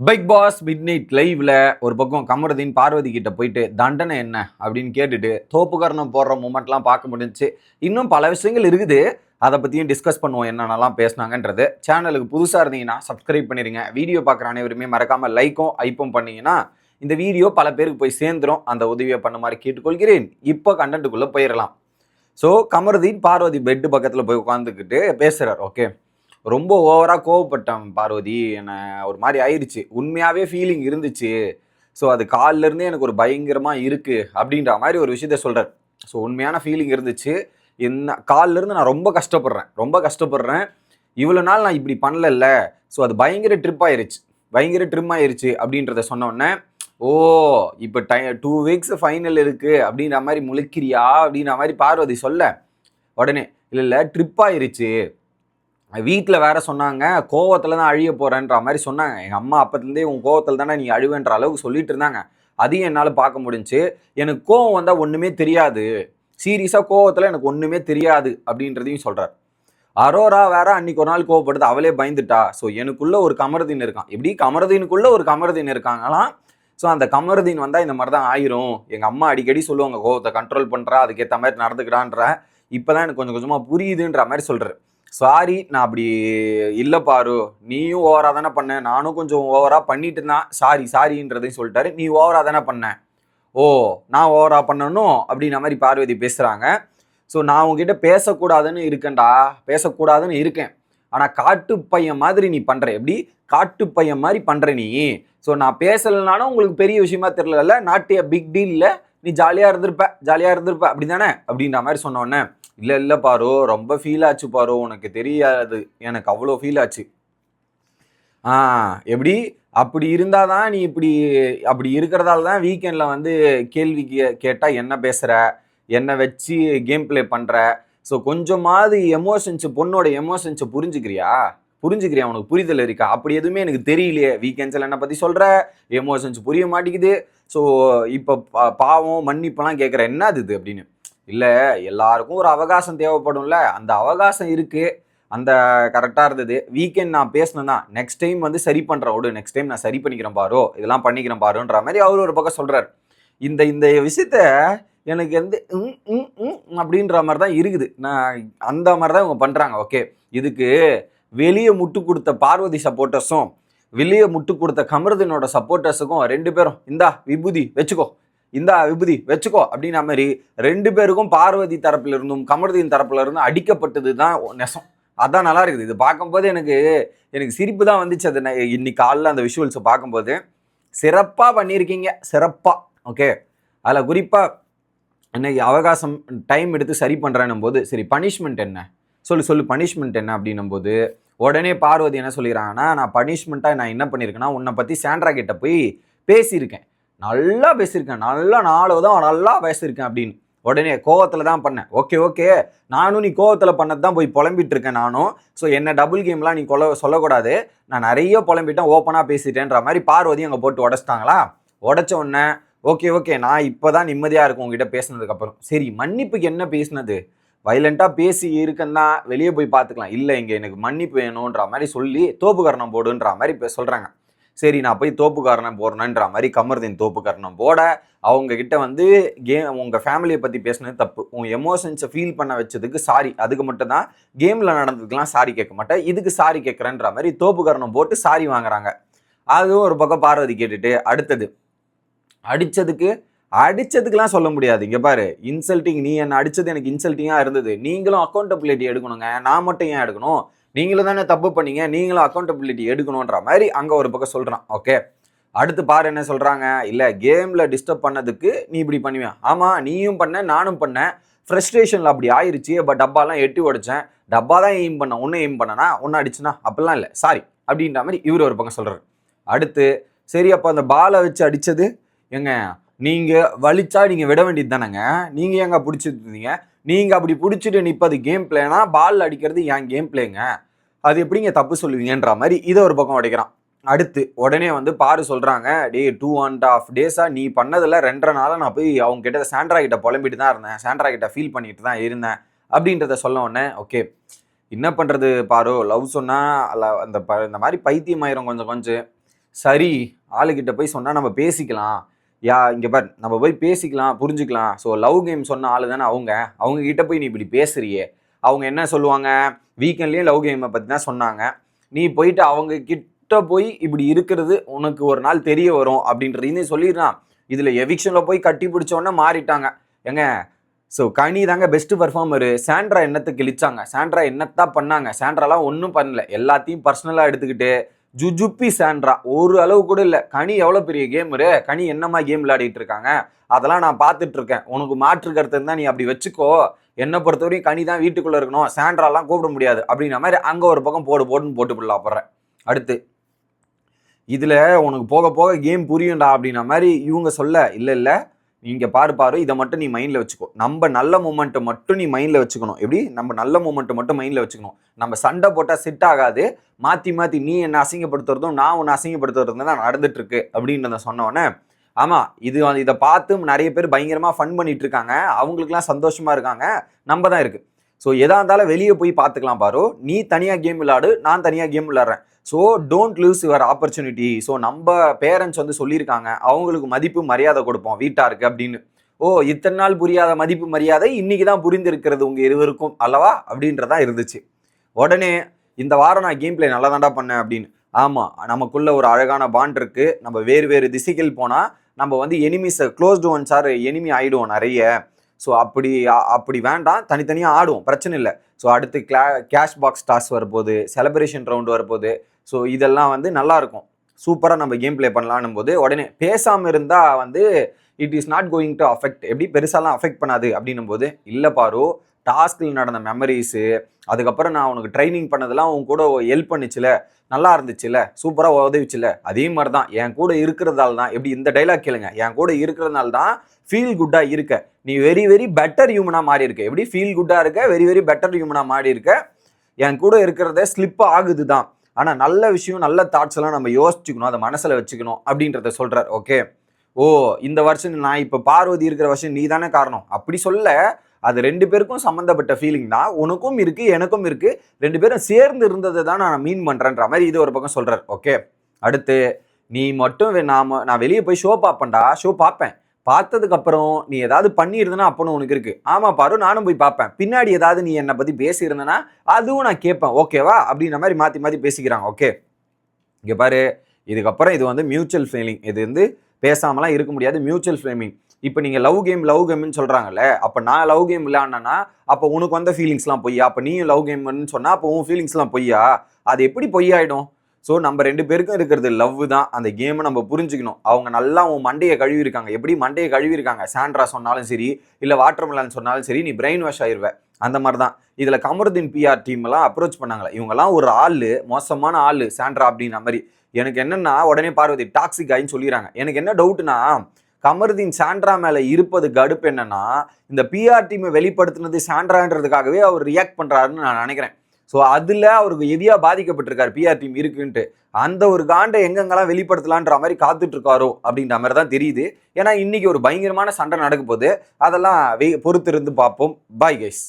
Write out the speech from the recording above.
Big pass mid night லைவ்ல ஒரு பக்கம் கமருதீன் பார்வதி கிட்ட போயிட்டு தண்டனை என்ன அப்படின்னு கேட்டுட்டு தோப்புக்கரணம் போடுற மூமெண்ட்லாம் பார்க்க முடிஞ்சுச்சு. இன்னும் பல விஷயங்கள் இருக்குது, அதை பற்றியும் டிஸ்கஸ் பண்ணுவோம் என்னென்னலாம் பேசினாங்கன்றது. சேனலுக்கு புதுசாக இருந்தீங்கன்னா சப்ஸ்கிரைப் பண்ணிடுங்க. வீடியோ பார்க்குற அனைவருமே மறக்காமல் லைக்கும் ஐப்பும் பண்ணீங்கன்னா இந்த வீடியோ பல பேருக்கு போய் சேர்ந்துடும். அந்த உதவியை பண்ண மாதிரி கேட்டுக்கொள்கிறேன். இப்போ கண்டென்ட்டுக்குள்ளே போயிடலாம். ஸோ கமருதீன் பார்வதி பெட்டு பக்கத்தில் போய் உட்காந்துக்கிட்டு பேசுகிறார். ஓகே, ரொம்ப ஓவராக கோவப்பட்டேன் பார்வதி, என்னை ஒரு மாதிரி ஆயிடுச்சு, உண்மையாகவே ஃபீலிங் இருந்துச்சு. ஸோ அது காலிலேருந்தே எனக்கு ஒரு பயங்கரமாக இருக்குது அப்படின்ற மாதிரி ஒரு விஷயத்த சொல்கிறார். ஸோ உண்மையான ஃபீலிங் இருந்துச்சு, என்ன காலிலேருந்து நான் ரொம்ப கஷ்டப்படுறேன். இவ்வளோ நாள் நான் இப்படி பண்ணல. ஸோ அது பயங்கர ட்ரிம் ஆயிருச்சு அப்படின்றத சொன்னோடனே, ஓ இப்போ 2 வீக்ஸ் ஃபைனல் இருக்குது அப்படின்ற மாதிரி முழிக்கிறியா அப்படின்ற மாதிரி பார்வதி சொல்ல, உடனே இல்லை ட்ரிப் ஆயிருச்சு, வீட்டில் வேற சொன்னாங்க கோவத்தில் தான் அழிய போகிறேன்ற மாதிரி சொன்னாங்க. எங்கள் அம்மா அப்பத்துலேருந்தே உன் கோவத்தில் தானே நீ அழுவேன்ற அளவுக்கு சொல்லிட்டு இருந்தாங்க. அதையும் என்னால் பார்க்க முடிஞ்சு. எனக்கு கோவம் வந்தால் ஒன்றுமே தெரியாது, சீரியஸாக கோவத்தில் எனக்கு ஒன்றுமே தெரியாது அப்படின்றதையும் சொல்கிறார். அரோரா வேற அன்னைக்கு ஒரு நாள் கோவப்படுது, அவளே பயந்துட்டா. ஸோ எனக்குள்ள ஒரு கமருதீன் இருக்கான். எப்படி கமருதீனுக்குள்ள ஒரு கமருதீன் இருக்காங்களாம். ஸோ அந்த கமருதீன் வந்தால் இந்த மாதிரி தான் ஆயிரும். எங்கள் அம்மா அடிக்கடி சொல்லுவாங்க கோவத்தை கண்ட்ரோல் பண்ணுறா, அதுக்கேற்ற மாதிரி நடந்துக்கிறான்ற. இப்போ தான் எனக்கு கொஞ்சம் கொஞ்சமாக புரியுதுன்ற மாதிரி சொல்கிறார். சாரி, நான் அப்படி இல்லை பாரு, நீயும் ஓவராக தானே பண்ண, நானும் கொஞ்சம் ஓவராக பண்ணிட்டு தான் சாரின்றதையும் சொல்லிட்டாரு. நீ ஓவராக தானே பண்ண, ஓ நான் ஓவராக பண்ணணும் அப்படின்ற மாதிரி பார்வதி பேசுகிறாங்க. ஸோ நான் உங்ககிட்ட பேசக்கூடாதுன்னு இருக்கேன், ஆனால் காட்டு பையன் மாதிரி நீ பண்ணுற. எப்படி காட்டு பையன் மாதிரி பண்ணுற நீ? ஸோ நான் பேசலைனாலும் உங்களுக்கு பெரிய விஷயமா தெரியல, நாட் ஏ பிக் டீல், இல்லை நீ ஜாலியாக இருந்திருப்ப அப்படி தானே அப்படின்ற மாதிரி சொன்னோடனே, இல்லை பாரு, ரொம்ப ஃபீல் ஆச்சு பாரு, உனக்கு தெரியாது, எனக்கு அவ்வளோ ஃபீல் ஆச்சு. எப்படி அப்படி இருந்தால் தான் நீ அப்படி இருக்கிறதால தான் வீக்கெண்டில் வந்து கேள்வி கேட்டால் என்ன பேசுகிற, என்னை வச்சு கேம் பிளே பண்ணுற. ஸோ கொஞ்சமாவது பொண்ணோட எமோஷன்ஸை புரிஞ்சுக்கிறியா, உனக்கு புரிதல் இருக்கா? அப்படி எதுவுமே எனக்கு தெரியலையே. வீக்கெண்ட்ஸில் என்னை பற்றி சொல்கிற, எமோஷன்ஸ் புரிய மாட்டேங்குது. ஸோ இப்போ பாவம் மன்னிப்பெல்லாம் கேட்குற, என்னது இது அப்படின்னு. இல்லை, எல்லாருக்கும் ஒரு அவகாசம் தேவைப்படும்ல, அந்த அவகாசம் இருக்குது, அந்த கரெக்டாக இருந்தது. வீக்கெண்ட் நான் பேசினேன்னா நெக்ஸ்ட் டைம் வந்து சரி பண்ணுறேன், நெக்ஸ்ட் டைம் நான் சரி பண்ணிக்கிறேன் பாரோ, இதெல்லாம் பண்ணிக்கிறேன் பாருன்ற மாதிரி அவர் ஒரு பக்கம் சொல்கிறார். இந்த விஷயத்த எனக்கு வந்து அப்படின்ற மாதிரி தான் இருக்குது. நான் அந்த மாதிரி தான் இவங்க பண்ணுறாங்க. ஓகே, இதுக்கு வெளியே முட்டு கொடுத்த பார்வதி சப்போர்ட்டர்ஸும் வெளியே முட்டு கொடுத்த கமருதீனோட சப்போர்ட்டர்ஸுக்கும் 2 பேரும் இந்தா விபூதி வச்சுக்கோ அப்படின்ற மாதிரி 2 பேருக்கும் பார்வதி தரப்புல இருந்தும் கமருதீன் தரப்புல இருந்தும் அடிக்கப்பட்டது தான் நெசம். அதான் நல்லா இருக்குது. இது பார்க்கும்போது எனக்கு சிரிப்பு தான் வந்துச்சு. அது இன்னைக்கு காலையில் அந்த விஷுவல்ஸை பார்க்கும்போது சிறப்பாக பண்ணியிருக்கீங்க, சிறப்பாக. ஓகே, அதில் குறிப்பாக இன்னைக்கு அவகாசம் டைம் எடுத்து சரி பண்ணுறேன்னும் போது, சரி பனிஷ்மெண்ட் என்ன சொல்லு பனிஷ்மெண்ட் என்ன அப்படின்னும் போது உடனே பார்வதி என்ன சொல்லிடுறாங்கன்னா, நான் பனிஷ்மெண்ட்டாக நான் என்ன பண்ணியிருக்கேன்னா, உன்னை பற்றி சாண்ட்ரா கிட்ட போய் பேசியிருக்கேன், நல்லா 4 நல்லா பேசியிருக்கேன் அப்படின்னு. உடனே கோவத்தில் தான் பண்ணேன். ஓகே, நானும் நீ கோவத்தில் பண்ணது தான் போய் புலம்பிட்டு இருக்கேன் நானும். ஸோ என்ன டபுள் கேம்லாம் நீ சொல்லக்கூடாது, நான் நிறைய புலம்பிட்டேன், ஓப்பனாக பேசிட்டேன்ற மாதிரி பார்வதி அங்கே போட்டு உடச்சிட்டாங்களா. உடச்ச உடனே ஓகே, நான் இப்போ தான் நிம்மதியாக இருக்கும் உங்ககிட்ட பேசினதுக்கப்புறம். சரி, மன்னிப்புக்கு என்ன பேசினது, வைலண்ட்டாக பேசி இருக்குன்னா வெளியே போய் பார்த்துக்கலாம், இல்லை இங்கே எனக்கு மன்னிப்பு வேணுன்ற மாதிரி சொல்லி தோப்புக்கரணம் போடுன்ற மாதிரி இப்போ சொல்கிறாங்க. சரி, நான் போய் தோப்புக்கரணம் போடுறேன்ற மாதிரி கமருதீன் தோப்புக்கரணம் போட, அவங்க கிட்ட வந்து உங்கள் ஃபேமிலியை பற்றி பேசினது தப்பு, உங்கள் எமோஷன்ஸை ஃபீல் பண்ண வச்சதுக்கு சாரி, அதுக்கு மட்டும் தான், கேமில் நடந்ததுக்கெலாம் சாரி கேட்க மாட்டேன், இதுக்கு சாரி கேட்குறேன்ற மாதிரி தோப்புக்கரணம் போட்டு சாரி வாங்குறாங்க. அதுவும் ஒரு பக்கம் பார்வதி கேட்டுட்டு, அடுத்தது அடிச்சதுக்கெல்லாம் சொல்ல முடியாது. இங்கே பாரு, இன்சல்ட்டிங், நீ என்ன அடிச்சது எனக்கு இன்சல்ட்டிங்காக இருந்தது, நீங்களும் அக்கௌண்டபிலிட்டி எடுக்கணுங்க, நான் மட்டும் ஏன் எடுக்கணும், நீங்களும் தானே தப்பு பண்ணீங்க, நீங்களும் அக்கௌண்டபிலிட்டி எடுக்கணுன்ற மாதிரி அங்கே ஒரு பக்கம் சொல்கிறான். ஓகே, அடுத்து பாரு என்ன சொல்கிறாங்க, இல்லை கேமில் டிஸ்டர்ப் பண்ணதுக்கு நீ இப்படி பண்ணுவேன், ஆமாம் நீயும் பண்ண நானும் பண்ணேன், ஃப்ரஸ்ட்ரேஷனில் அப்படி ஆயிடுச்சு, பட் டப்பாலாம் எட்டி உடைச்சேன், டப்பா தான் எய்ம் பண்ணேன், ஒன்றும் எய்ம் பண்ணனா ஒன்றும் அடிச்சுனா அப்படிலாம் இல்லை, சாரி அப்படின்ற மாதிரி இவர் ஒரு பக்கம் சொல்கிறார். அடுத்து சரி, அப்போ அந்த பாலை வச்சு அடித்தது ஏங்க, நீங்கள் வலிச்சா நீங்கள் விட வேண்டியது தானேங்க, நீங்கள் ஏங்க பிடிச்சிட்டு இருந்தீங்க, நீங்கள் அப்படி பிடிச்சிட்டு நிற்பது கேம் பிளேனா, பால் அடிக்கிறது ஏன் கேம் பிளேங்க, அது எப்படிங்க தப்பு சொல்லுவீங்கன்ற மாதிரி இதை ஒரு பக்கம் உடைக்கிறான். அடுத்து உடனே வந்து பாரு சொல்கிறாங்க, டே 2.5 டேஸாக நீ பண்ணதில் 2.5 நாளாக நான் போய் அவங்க கிட்ட சாண்ட்ரா கிட்ட புலம்பிட்டு தான் இருந்தேன், சாண்ட்ரா கிட்ட ஃபீல் பண்ணிட்டு தான் இருந்தேன் அப்படின்றத சொல்ல உடனே, ஓகே என்ன பண்ணுறது பாரு, லவ் சொன்னால் அந்த மாதிரி பைத்தியம் ஆயிரும் கொஞ்சம். சரி ஆளுகிட்ட போய் சொன்னா நம்ம பேசிக்கலாம், இங்க பார் நம்ம போய் பேசிக்கலாம் புரிஞ்சுக்கலாம். ஸோ லவ் கேம் சொன்ன ஆளு தானே அவங்க கிட்ட போய் நீ இப்படி பேசுறியே. அவங்க என்ன சொல்லுவாங்க, வீக்கெண்ட்லயும் லவ் கேமை பத்தி தான் சொன்னாங்க. நீ போயிட்டு அவங்க கிட்ட போய் இப்படி இருக்கிறது உனக்கு ஒரு நாள் தெரிய வரும் அப்படின்றதையும் சொல்லிடுறான். இதுல எவிக்ஷன்ல போய் கட்டி பிடிச்சோன்னே மாறிட்டாங்க. ஏங்க ஸோ கனி தாங்க பெஸ்ட் பர்ஃபார்மரு. சாண்ட்ரா என்னத்தை கிழிச்சாங்க, சாண்ட்ரா என்னத்தான் பண்ணாங்க, சாண்ட்ராலாம் ஒன்றும் பண்ணல, எல்லாத்தையும் பர்சனலாக எடுத்துக்கிட்டு ஜுஜுப்பி சாண்ட்ரா ஒரு அளவு கூட இல்லை. கனி எவ்வளோ பெரிய கேமரு, கனி என்னமா கேம் விளையாடிட்டு இருக்காங்க அதெல்லாம் நான் பார்த்துட்டு இருக்கேன். உனக்கு மாற்று கருத்து இருந்தால் நீ அப்படி வச்சுக்கோ, என்னை பொறுத்தவரையும் கனி தான் வீட்டுக்குள்ளே இருக்கணும், சாண்ட்ராலாம் கூப்பிட முடியாது அப்படின்ற மாதிரி அங்கே ஒரு பக்கம் போட்டுன்னு போட்டு போடுறேன். அடுத்து இதில் உனக்கு போக போக கேம் புரியும்டா அப்படின்ற மாதிரி இவங்க சொல்ல, இல்லை இங்கே பாரு இதை மட்டும் நீ மைண்டில் வச்சுக்கோ, நம்ம நல்ல மூமெண்ட்டை மட்டும் நீ மைண்டில் வச்சுக்கணும். எப்படி நம்ம நல்ல மூமெண்ட்டை மட்டும் மைண்டில் வச்சுக்கணும். நம்ம சண்டை போட்டால் செட் ஆகாது, மாற்றி நீ என்னை அசிங்கப்படுத்துறதும் நான் உன்னை அசிங்கப்படுத்துறதும் தான் நடந்துட்டு இருக்கு அப்படின்றத சொன்னோன்னே, ஆமாம் இதை பார்த்து நிறைய பேர் பயங்கரமாக ஃபன் பண்ணிட்டு இருக்காங்க, அவங்களுக்குலாம் சந்தோஷமா இருக்காங்க, நம்ம தான் இருக்கு. ஸோ எதா இருந்தாலும் வெளியே போய் பார்த்துக்கலாம் பாரு, நீ தனியாக கேம் விளையாடு, நான் தனியாக கேம் விளையாடுறேன். So don't lose your opportunity. So நம்ம பேரண்ட்ஸ் வந்து சொல்லியிருக்காங்க, அவங்களுக்கு மதிப்பு மரியாதை கொடுப்போம் வீட்டாருக்கு அப்படின்னு. ஓ இத்தனை நாள் புரியாத மதிப்பு மரியாதை இன்னைக்கு தான் புரிந்திருக்கிறது உங்க இருவருக்கும் அல்லவா அப்படின்றதா இருந்துச்சு. உடனே இந்த வாரம் நான் கேம் பிளே நல்லா தாண்டா பண்ணேன் அப்படின்னு. ஆமாம் நமக்குள்ள ஒரு அழகான பாண்ட் இருக்கு, நம்ம வேறு திசைகள் போனால் நம்ம வந்து எனிமிஸை க்ளோஸ்டு ஒன்ஸ் ஆர் எனிமி ஆயிடுவோம் நிறைய. ஸோ அப்படி வேண்டாம், தனித்தனியாக ஆடுவோம், பிரச்சனை இல்லை. ஸோ அடுத்து கேஷ் பாக்ஸ் டாஸ் வரப்போகுது, செலிப்ரேஷன் ரவுண்டு வரப்போகுது. ஸோ இதெல்லாம் வந்து நல்லா இருக்கும், சூப்பராக நம்ம கேம் பிளே பண்ணலான்னும் போது உடனே பேசாமல் இருந்தால் வந்து it is not going to affect, எப்படி பெருசாலாம் அஃபெக்ட் பண்ணாது அப்படின்னும் போது, இல்லை பாரு டாஸ்கில் நடந்த மெமரிஸு, அதுக்கப்புறம் நான் உனக்கு ட்ரைனிங் பண்ணதெல்லாம் உன் கூட ஹெல்ப் பண்ணிச்சுல, நல்லா இருந்துச்சுல, சூப்பராக உதவிச்சுல, அதே மாதிரி தான் என் கூட இருக்கிறதால தான். எப்படி இந்த டைலாக் கேளுங்க, என் கூட இருக்கிறதுனால தான் ஃபீல் குட்டாக இருக்க, நீ வெரி பெட்டர் ஹியூமனாக மாறி இருக்க. எப்படி ஃபீல் குட்டாக இருக்க, வெரி பெட்டர் ஹியூமனாக மாறி இருக்க, என் கூட இருக்கிறத ஸ்லிப் ஆகுது தான். ஆனால் நல்ல விஷயம் நல்ல தாட்ஸ் எல்லாம் நம்ம யோசிச்சுக்கணும், அதை மனசில் வச்சுக்கணும் அப்படின்றத சொல்கிறார். ஓகே ஓ இந்த வருஷம் நான் இப்போ பார்வதி இருக்கிற வருஷம் நீ தானே காரணம் அப்படி சொல்ல, அது ரெண்டு பேருக்கும் சம்மந்தப்பட்ட ஃபீலிங் தான், உனக்கும் இருக்கு எனக்கும் இருக்கு, ரெண்டு பேரும் சேர்ந்து இருந்ததை தான் நான் மீன் பண்ணுறேன்ற மாதிரி இது ஒரு பக்கம் சொல்கிறார். ஓகே அடுத்து நீ மட்டும் நான் வெளியே போய் ஷோ பார்ப்பேன்டா, ஷோ பார்ப்பேன், பார்த்ததுக்கு அப்புறம் நீ ஏதாவது பண்ணியிருந்தனா அப்போன்னு உனக்கு இருக்கு, ஆமா பாரு நானும் போய் பார்ப்பேன், பின்னாடி ஏதாவது நீ என்னை பத்தி பேசியிருந்தனா அதுவும் நான் கேட்பேன், ஓகேவா அப்படின்ற மாதிரி மாத்தி பேசிக்கிறாங்க. ஓகே இங்க பாரு, இதுக்கப்புறம் இது வந்து மியூச்சுவல் ஃபீலிங், இது வந்து பேசாமலாம் இருக்க முடியாது, மியூச்சுவல் ஃபீலிங். இப்போ நீங்க லவ் கேம்னு சொல்றாங்கல்ல, அப்போ நான் லவ் கேம் விளையாடினா அப்போ உனக்கு வந்த ஃபீலிங்ஸ்லாம் பொய்யா, அப்போ நீயும் லவ் கேம்னு சொன்னா அப்போ உன் ஃபீலிங்ஸ்லாம் பொய்யா, அது எப்படி பொய்யாயிடும்? ஸோ நம்ம ரெண்டு பேருக்கும் இருக்கிறது லவ் தான், அந்த கேமை நம்ம புரிஞ்சுக்கணும். அவங்க நல்லா உன் மண்டையை கழுவிருக்காங்க, எப்படி மண்டையை கழுவிருக்காங்க, சாண்ட்ரா சொன்னாலும் சரி இல்லை வாட்டர்மெலன் சொன்னாலும் சரி, நீ பிரெயின் வாஷ் ஆயிடுவேன். அந்த மாதிரி தான் இதில் கமருதீன் பிஆர் டீம் எல்லாம் அப்ரோச் பண்ணாங்களே, இவங்கெல்லாம் ஒரு ஆள் மோசமான ஆள் சாண்ட்ரா அப்படின்ற மாதிரி. எனக்கு என்னன்னா உடனே பார்வதி டாக்ஸிக் ஆயின்னு சொல்லிடுறாங்க. எனக்கு என்ன டவுட்னா, கமருதீன் சாண்ட்ரா மேலே இருப்பது கடுப்பு என்னன்னா, இந்த பிஆர் டீமை வெளிப்படுத்தினது சாண்ட்ரான்றதுக்காகவே அவர் ரியாக்ட் பண்ணுறாருன்னு நான் நினைக்கிறேன். ஸோ அதில் அவருக்கு ஹெவியாக பாதிக்கப்பட்டிருக்காரு பிஆர் டீம் இருக்குன்ட்டு, அந்த ஒரு காண்டை எங்கெங்கெல்லாம் வெளிப்படுத்தலான்ற மாதிரி காத்துட்டு இருக்காரோ அப்படின்ற மாதிரி தான் தெரியுது. ஏன்னா இன்னைக்கு ஒரு பயங்கரமான சண்டை நடக்க போகுது, அதெல்லாம் பொறுத்திருந்து பார்ப்போம். Bye guys.